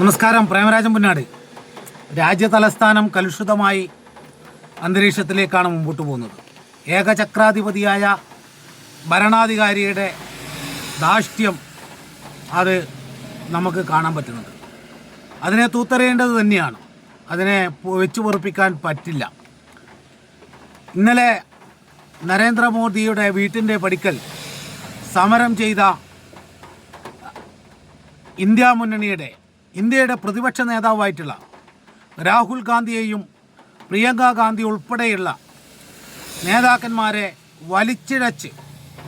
നമസ്കാരം. പ്രേമരാജൻ പുന്നാട്. രാജ്യ തലസ്ഥാനം കലുഷിതമായി അന്തരീക്ഷത്തിലേക്കാണ് മുമ്പോട്ട് പോകുന്നത്. ഏകചക്രാധിപതിയായ ഭരണാധികാരിയുടെ ധാർഷ്ട്യം അത് നമുക്ക് കാണാൻ പറ്റുന്നുണ്ട്. അതിനെ തൂത്തെറിയേണ്ടത് തന്നെയാണ്. അതിനെ വെച്ചു പൊറുപ്പിക്കാൻ പറ്റില്ല. ഇന്നലെ നരേന്ദ്രമോദിയുടെ വീട്ടിൻ്റെ പടിക്കൽ സമരം ചെയ്ത ഇന്ത്യയുടെ പ്രതിപക്ഷ നേതാവായിട്ടുള്ള രാഹുൽ ഗാന്ധിയെയും പ്രിയങ്ക ഗാന്ധി ഉൾപ്പെടെയുള്ള നേതാക്കന്മാരെ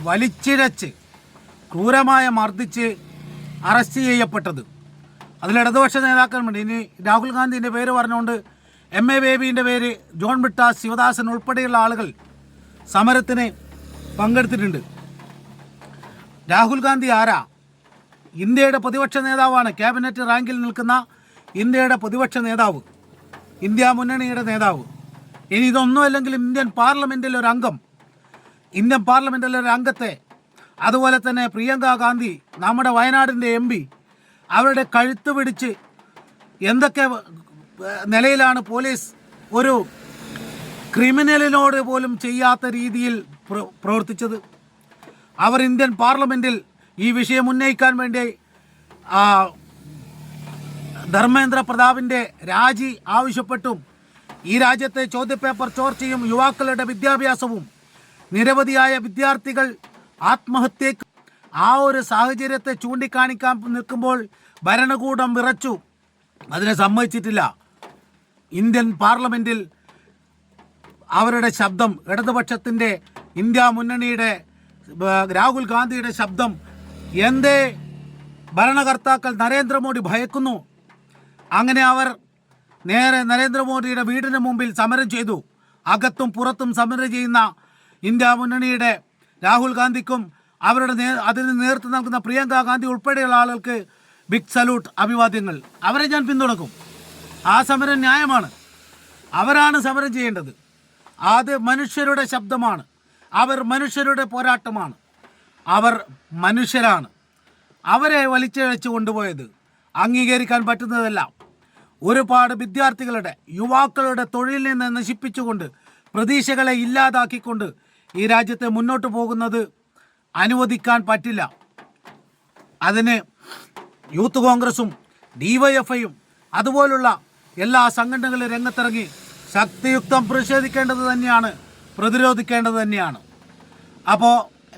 വലിച്ചിഴച്ച് ക്രൂരമായ മർദ്ദിച്ച് അറസ്റ്റ് ചെയ്യപ്പെട്ടത്. അതിൽ ഇടതുപക്ഷ നേതാക്കന്മാർ, ഇനി രാഹുൽ ഗാന്ധിൻ്റെ പേര് പറഞ്ഞുകൊണ്ട് MA ബേബീൻ്റെ പേര്, ജോൺ ബ്രിട്ടാസ്, ശിവദാസൻ ഉൾപ്പെടെയുള്ള ആളുകൾ സമരത്തിന് പങ്കെടുത്തിട്ടുണ്ട്. രാഹുൽ ഗാന്ധി ആരാ? ഇന്ത്യയുടെ പ്രതിപക്ഷ നേതാവാണ്. ക്യാബിനറ്റ് റാങ്കിൽ നിൽക്കുന്ന ഇന്ത്യയുടെ പ്രതിപക്ഷ നേതാവ്, ഇന്ത്യ മുന്നണിയുടെ നേതാവ്. ഇനി ഇതൊന്നും അല്ലെങ്കിൽ ഇന്ത്യൻ പാർലമെൻറ്റിലെ ഒരു അംഗത്തെ, അതുപോലെ തന്നെ പ്രിയങ്ക ഗാന്ധി, നമ്മുടെ വയനാടിൻ്റെ MP, അവരുടെ കഴുത്ത് പിടിച്ച് എന്തൊക്കെ നിലയിലാണ് പോലീസ് ഒരു ക്രിമിനലിനോട് പോലും ചെയ്യാത്ത രീതിയിൽ പ്രവർത്തിച്ചത്. അവർ ഇന്ത്യൻ പാർലമെൻറ്റിൽ ഈ വിഷയം ഉന്നയിക്കാൻ വേണ്ടി ധർമ്മേന്ദ്ര പ്രതാപിൻ്റെ രാജി ആവശ്യപ്പെട്ടും ഈ രാജ്യത്തെ ചോദ്യപേപ്പർ ചോർച്ചയും യുവാക്കളുടെ വിദ്യാഭ്യാസവും നിരവധിയായ വിദ്യാർത്ഥികൾ ആത്മഹത്യക്ക് ആ ഒരു സാഹചര്യത്തെ ചൂണ്ടിക്കാണിക്കാൻ നിൽക്കുമ്പോൾ ഭരണകൂടം വിറച്ചു. അതിനെ സമ്മതിച്ചിട്ടില്ല. ഇന്ത്യൻ പാർലമെൻറ്റിൽ അവരുടെ ശബ്ദം, ഇടതുപക്ഷത്തിൻ്റെ ഇന്ത്യ മുന്നണിയുടെ രാഹുൽ ഗാന്ധിയുടെ ശബ്ദം എന്തേ ഭരണകർത്താക്കൾ നരേന്ദ്രമോദി ഭയക്കുന്നു? അങ്ങനെ അവർ നേരെ നരേന്ദ്രമോദിയുടെ വീടിന് മുമ്പിൽ സമരം ചെയ്തു. അകത്തും പുറത്തും സമരം ചെയ്യുന്ന ഇന്ത്യ മുന്നണിയുടെ രാഹുൽ ഗാന്ധിക്കും അതിന് നേതൃത്വം നൽകുന്ന പ്രിയങ്ക ഗാന്ധി ഉൾപ്പെടെയുള്ള ആളുകൾക്ക് ബിഗ് സല്യൂട്ട്, അഭിവാദ്യങ്ങൾ. അവരെ ഞാൻ പിന്തുണക്കും. ആ സമരം ന്യായമാണ്. അവരാണ് സമരം ചെയ്യേണ്ടത്. അത് മനുഷ്യരുടെ ശബ്ദമാണ്. അവർ മനുഷ്യരുടെ പോരാട്ടമാണ്. അവർ മനുഷ്യരാണ്. അവരെ വലിച്ചിഴച്ച് കൊണ്ടുപോയത് അംഗീകരിക്കാൻ പറ്റുന്നതല്ല. ഒരുപാട് വിദ്യാർത്ഥികളുടെ, യുവാക്കളുടെ തൊഴിലിനെ നശിപ്പിച്ചുകൊണ്ട്, പ്രതീക്ഷകളെ ഇല്ലാതാക്കിക്കൊണ്ട് ഈ രാജ്യത്തെ മുന്നോട്ട് പോകുന്നത് അനുവദിക്കാൻ പറ്റില്ല. അതിന് യൂത്ത് കോൺഗ്രസും DYFIയും അതുപോലുള്ള എല്ലാ സംഘടനകളും രംഗത്തിറങ്ങി ശക്തിയുക്തം പ്രതിരോധിക്കേണ്ടത് തന്നെയാണ്. അപ്പോൾ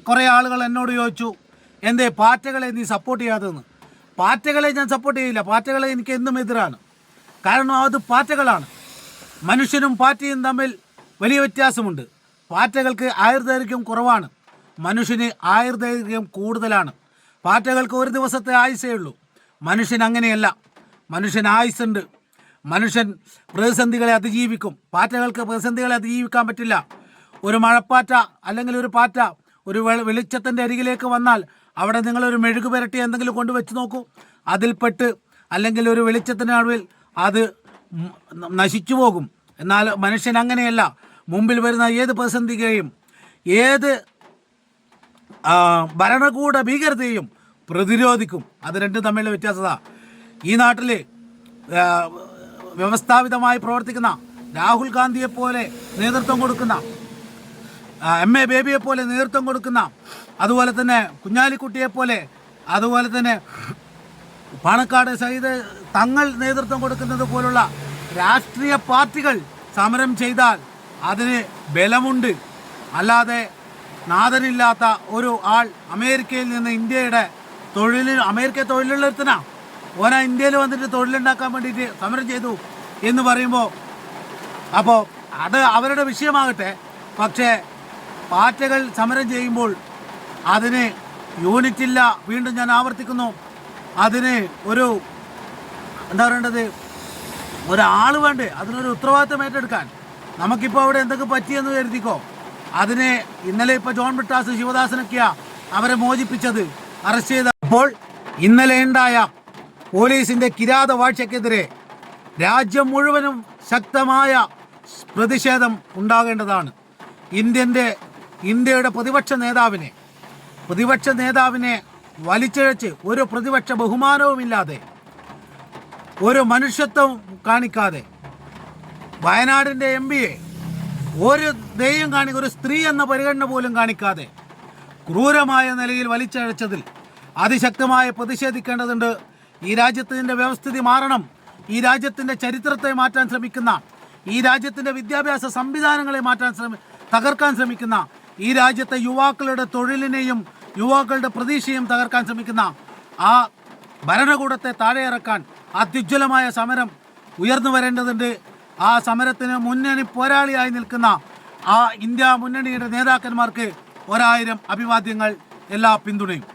കുറേ ആളുകൾ എന്നോട് ചോദിച്ചു, എന്തേ പാർട്ടികളെ നീ സപ്പോർട്ട് ചെയ്യാത്തതെന്ന്. പാർട്ടികളെ ഞാൻ സപ്പോർട്ട് ചെയ്യില്ല. പാർട്ടികളെ എനിക്ക് എന്നും എതിരാണ്. കാരണം അത് പാർട്ടികളാണ്. മനുഷ്യനും പാർട്ടിയും തമ്മിൽ വലിയ വ്യത്യാസമുണ്ട്. പാർട്ടികൾക്ക് ആയുർദൈർഘ്യം കുറവാണ്, മനുഷ്യന് ആയുർദൈർഘ്യം കൂടുതലാണ്. പാർട്ടികൾക്ക് ഒരു ദിവസത്തെ ആയുസേ ഉള്ളൂ. മനുഷ്യൻ അങ്ങനെയല്ല. മനുഷ്യൻ ആയുസ്സുണ്ട്. മനുഷ്യൻ പ്രതിസന്ധികളെ അതിജീവിക്കും. പാറ്റകൾക്ക് പ്രതിസന്ധികളെ അതിജീവിക്കാൻ പറ്റില്ല. ഒരു മഴപ്പാറ്റ അല്ലെങ്കിൽ ഒരു പാറ്റ ഒരു വെളിച്ചത്തിൻ്റെ അരികിലേക്ക് വന്നാൽ അവിടെ നിങ്ങളൊരു മെഴുകു പുരട്ടി എന്തെങ്കിലും കൊണ്ടുവച്ച് നോക്കൂ, അതിൽപ്പെട്ട് അല്ലെങ്കിൽ ഒരു വെളിച്ചത്തിൻ്റെ നടുവിൽ അത് നശിച്ചു പോകും. എന്നാൽ മനുഷ്യൻ അങ്ങനെയല്ല. മുമ്പിൽ വരുന്ന ഏത് പ്രതിസന്ധിയെയും ഏത് ഭരണകൂട ഭീകരതയും പ്രതിരോധിക്കും. അത് രണ്ടും തമ്മിലുള്ള വ്യത്യാസത. ഈ നാട്ടിൽ വ്യവസ്ഥാപിതമായി പ്രവർത്തിക്കുന്ന രാഹുൽ ഗാന്ധിയെപ്പോലെ നേതൃത്വം കൊടുക്കുന്ന, MA ബേബിയെപ്പോലെ നേതൃത്വം കൊടുക്കുന്ന, അതുപോലെ തന്നെ കുഞ്ഞാലിക്കുട്ടിയെപ്പോലെ, അതുപോലെ തന്നെ പാണക്കാട് സയ്യിദ് തങ്ങൾ നേതൃത്വം കൊടുക്കുന്നത് പോലുള്ള രാഷ്ട്രീയ പാർട്ടികൾ സമരം ചെയ്താൽ അതിന് ബലമുണ്ട്. അല്ലാതെ നാഥനില്ലാത്ത ഒരു ആൾ അമേരിക്കയിൽ നിന്ന് അമേരിക്ക തൊഴിലുള്ളൊരുത്തനാ, ഓനാ ഇന്ത്യയിൽ വന്നിട്ട് തൊഴിലുണ്ടാക്കാൻ വേണ്ടിയിട്ട് സമരം ചെയ്തു എന്ന് പറയുമ്പോൾ, അപ്പോൾ അത് അവരുടെ വിഷയമാകട്ടെ. പക്ഷേ പാർട്ടികൾ സമരം ചെയ്യുമ്പോൾ അതിന് യൂണിറ്റില്ല. വീണ്ടും ഞാൻ ആവർത്തിക്കുന്നു, അതിന് ഒരു ഒരാൾ വേണ്ടേ, അതിനൊരു ഉത്തരവാദിത്തം ഏറ്റെടുക്കാൻ. നമുക്കിപ്പോൾ അവിടെ എന്തൊക്കെ പറ്റിയെന്ന് കരുതിക്കോ. അതിന് ഇന്നലെ ഇപ്പോൾ ജോൺ ബ്രിട്ടാസ്, ശിവദാസനൊക്കെയാ അവരെ മോചിപ്പിച്ചത്, അറസ്റ്റ് ചെയ്ത. അപ്പോൾ ഇന്നലെ ഉണ്ടായ പോലീസിൻ്റെ കിരാത വാഴ്ചയ്ക്കെതിരെ രാജ്യം മുഴുവനും ശക്തമായ പ്രതിഷേധം ഉണ്ടാകേണ്ടതാണ്. ഇന്ത്യയുടെ പ്രതിപക്ഷ നേതാവിനെ വലിച്ചിഴച്ച് ഒരു പ്രതിപക്ഷ ബഹുമാനവുമില്ലാതെ ഒരു മനുഷ്യത്വം കാണിക്കാതെ വയനാടിൻ്റെ MP-യെ ഒരു ദയം ഒരു സ്ത്രീ എന്ന പരിഗണന പോലും കാണിക്കാതെ ക്രൂരമായ നിലയിൽ വലിച്ചഴച്ചതിൽ അതിശക്തമായി പ്രതിഷേധിക്കേണ്ടതുണ്ട്. ഈ രാജ്യത്തിൻ്റെ വ്യവസ്ഥിതി മാറണം. ഈ രാജ്യത്തിൻ്റെ ചരിത്രത്തെ മാറ്റാൻ ശ്രമിക്കുന്ന, ഈ രാജ്യത്തിൻ്റെ വിദ്യാഭ്യാസ സംവിധാനങ്ങളെ തകർക്കാൻ ശ്രമിക്കുന്ന, ഈ രാജ്യത്തെ യുവാക്കളുടെ തൊഴിലിനെയും യുവാക്കളുടെ പ്രതീക്ഷയും തകർക്കാൻ ശ്രമിക്കുന്ന ആ ഭരണകൂടത്തെ താഴെയിറക്കാൻ അത്യുജ്വലമായ സമരം ഉയർന്നു വരേണ്ടതുണ്ട്. ആ സമരത്തിന് മുന്നണി പോരാളിയായി നിൽക്കുന്ന ആ ഇന്ത്യ മുന്നണിയുടെ നേതാക്കന്മാർക്ക് 1000 അഭിവാദ്യങ്ങൾ, എല്ലാ പിന്തുണയും.